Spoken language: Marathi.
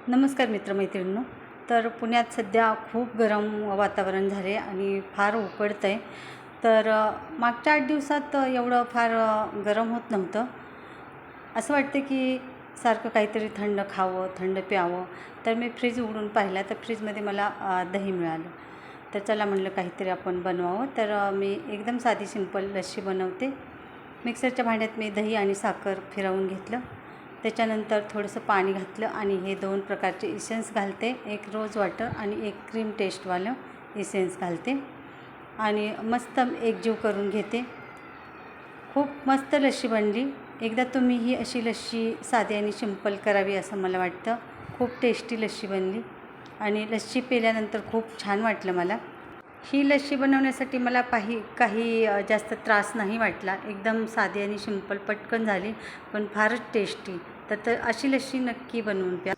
नमस्कार मित्रमैत्रिणींनो. तर पुण्यात सध्या खूप गरम वातावरण झाले आणि फार उकडतं आहे. तर मागच्या 8 दिवसात एवढं फार गरम होत नव्हतं. असं वाटतं की सारखं काहीतरी थंड खावं, थंड प्यावं. तर मी फ्रीज उघडून पाहिला तर फ्रीजमध्ये मला दही मिळालं. तर चला म्हणलं काहीतरी आपण बनवावं. तर मी एकदम साधी सिंपल लस्सी बनवते. मिक्सरच्या भांड्यात मी दही आणि साखर फिरवून घेतलं. त्याच्यानंतर थोडंसं पाणी घातलं आणि हे 2 प्रकारचे इसेन्स घालते. एक रोज वॉटर आणि एक क्रीम टेस्टवालं इसेन्स घालते आणि मस्त एकजीव करून घेते. खूप मस्त लस्सी बनली. एकदा तुम्ही ही अशी लस्सी साधी आणि सिंपल करावी असं मला वाटतं. खूप टेस्टी लस्सी बनली आणि लस्सी पिल्यानंतर खूप छान वाटलं मला. ही लस्सी बनवण्यासाठी मला काही जास्त त्रास नाही वाटला. एकदम साधी आणि सिंपल पटकन झाली, पण फारच टेस्टी. तर अशी लस्सी नक्की बनवून प्या.